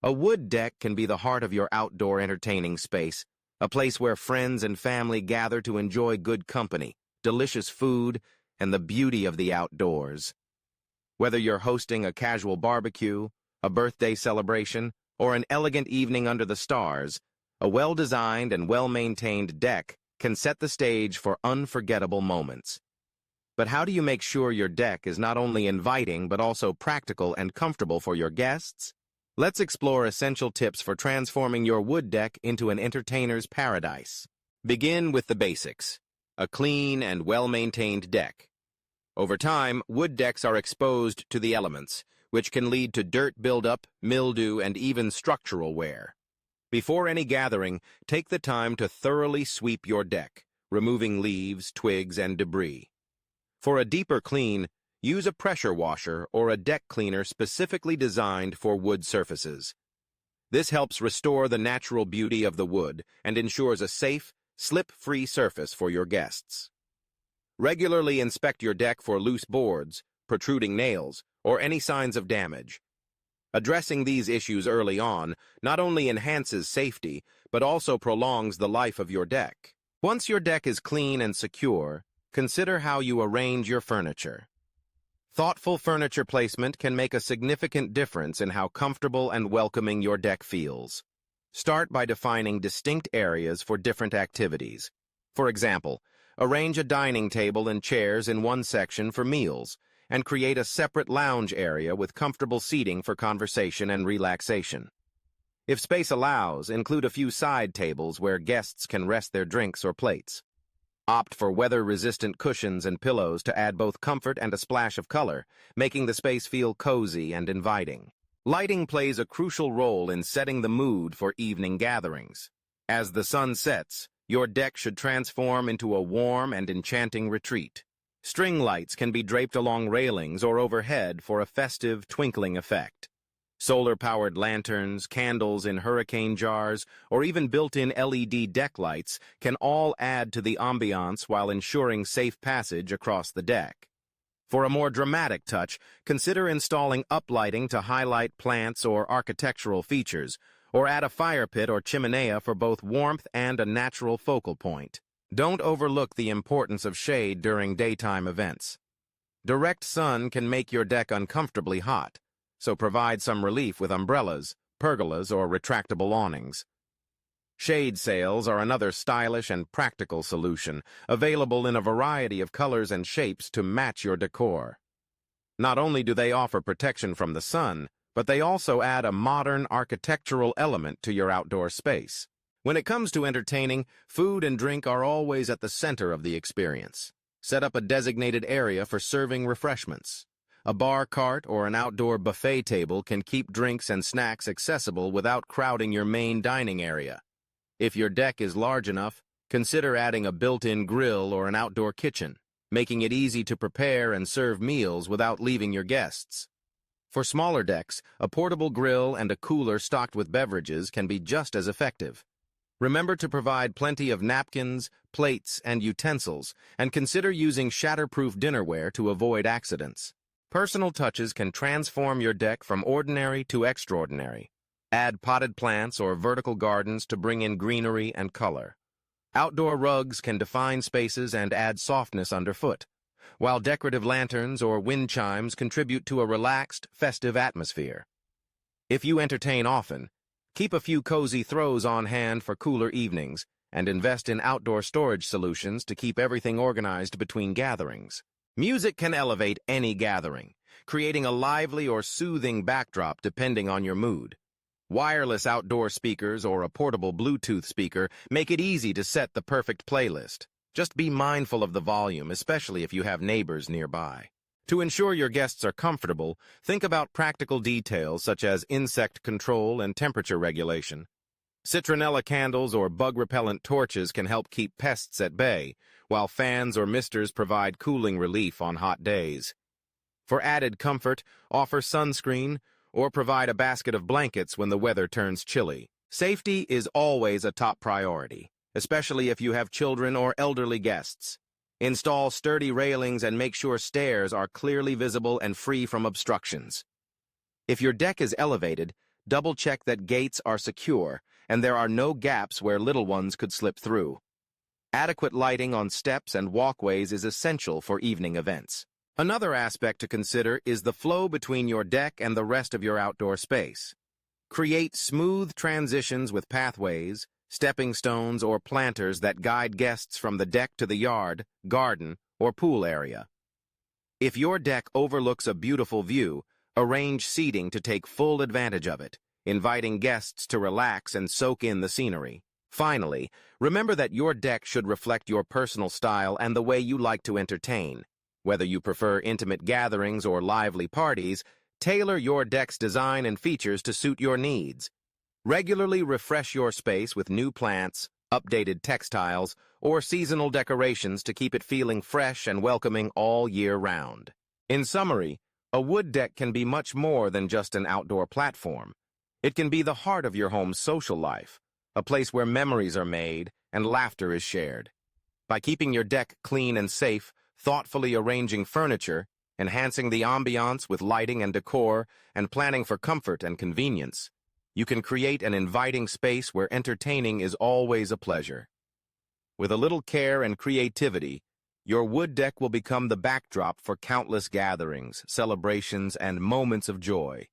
A wood deck can be the heart of your outdoor entertaining space, a place where friends and family gather to enjoy good company, delicious food, and the beauty of the outdoors. Whether you're hosting a casual barbecue, a birthday celebration, or an elegant evening under the stars, a well-designed and well-maintained deck can set the stage for unforgettable moments. But how do you make sure your deck is not only inviting but also practical and comfortable for your guests? Let's explore essential tips for transforming your wood deck into an entertainer's paradise. Begin with the basics: a clean and well-maintained deck. Over time, wood decks are exposed to the elements, which can lead to dirt buildup, mildew, and even structural wear. Before any gathering, take the time to thoroughly sweep your deck, removing leaves, twigs, and debris. For a deeper clean, use a pressure washer or a deck cleaner specifically designed for wood surfaces. This helps restore the natural beauty of the wood and ensures a safe, slip-free surface for your guests. Regularly inspect your deck for loose boards, protruding nails, or any signs of damage. Addressing these issues early on not only enhances safety, but also prolongs the life of your deck. Once your deck is clean and secure, consider how you arrange your furniture. Thoughtful furniture placement can make a significant difference in how comfortable and welcoming your deck feels. Start by defining distinct areas for different activities. For example, arrange a dining table and chairs in one section for meals, and create a separate lounge area with comfortable seating for conversation and relaxation. If space allows, include a few side tables where guests can rest their drinks or plates. Opt for weather-resistant cushions and pillows to add both comfort and a splash of color, making the space feel cozy and inviting. Lighting plays a crucial role in setting the mood for evening gatherings. As the sun sets, your deck should transform into a warm and enchanting retreat. String lights can be draped along railings or overhead for a festive, twinkling effect. Solar-powered lanterns, candles in hurricane jars, or even built-in LED deck lights can all add to the ambiance while ensuring safe passage across the deck. For a more dramatic touch, consider installing uplighting to highlight plants or architectural features, or add a fire pit or chimenea for both warmth and a natural focal point. Don't overlook the importance of shade during daytime events. Direct sun can make your deck uncomfortably hot, so provide some relief with umbrellas, pergolas, or retractable awnings. Shade sails are another stylish and practical solution, available in a variety of colors and shapes to match your decor. Not only do they offer protection from the sun, but they also add a modern architectural element to your outdoor space. When it comes to entertaining, food and drink are always at the center of the experience. Set up a designated area for serving refreshments. A bar cart or an outdoor buffet table can keep drinks and snacks accessible without crowding your main dining area. If your deck is large enough, consider adding a built-in grill or an outdoor kitchen, making it easy to prepare and serve meals without leaving your guests. For smaller decks, a portable grill and a cooler stocked with beverages can be just as effective. Remember to provide plenty of napkins, plates, and utensils, and consider using shatterproof dinnerware to avoid accidents. Personal touches can transform your deck from ordinary to extraordinary. Add potted plants or vertical gardens to bring in greenery and color. Outdoor rugs can define spaces and add softness underfoot, while decorative lanterns or wind chimes contribute to a relaxed, festive atmosphere. If you entertain often, keep a few cozy throws on hand for cooler evenings, and invest in outdoor storage solutions to keep everything organized between gatherings. Music can elevate any gathering, creating a lively or soothing backdrop depending on your mood. Wireless outdoor speakers or a portable Bluetooth speaker make it easy to set the perfect playlist. Just be mindful of the volume, especially if you have neighbors nearby. To ensure your guests are comfortable, think about practical details such as insect control and temperature regulation. Citronella candles or bug-repellent torches can help keep pests at bay, while fans or misters provide cooling relief on hot days. For added comfort, offer sunscreen or provide a basket of blankets when the weather turns chilly. Safety is always a top priority, especially if you have children or elderly guests. Install sturdy railings and make sure stairs are clearly visible and free from obstructions. If your deck is elevated, Double-check that gates are secure and there are no gaps where little ones could slip through. Adequate lighting on steps and walkways is essential for evening events. Another aspect to consider is the flow between your deck and the rest of your outdoor space. Create smooth transitions with pathways, stepping stones, or planters that guide guests from the deck to the yard, garden, or pool area. If your deck overlooks a beautiful view, arrange seating to take full advantage of it, inviting guests to relax and soak in the scenery. Finally, remember that your deck should reflect your personal style and the way you like to entertain. Whether you prefer intimate gatherings or lively parties, tailor your deck's design and features to suit your needs. Regularly refresh your space with new plants, updated textiles, or seasonal decorations to keep it feeling fresh and welcoming all year round. In summary, a wood deck can be much more than just an outdoor platform. It can be the heart of your home's social life, a place where memories are made and laughter is shared. By keeping your deck clean and safe, thoughtfully arranging furniture, enhancing the ambiance with lighting and decor, and planning for comfort and convenience, you can create an inviting space where entertaining is always a pleasure. With a little care and creativity, your wood deck will become the backdrop for countless gatherings, celebrations, and moments of joy.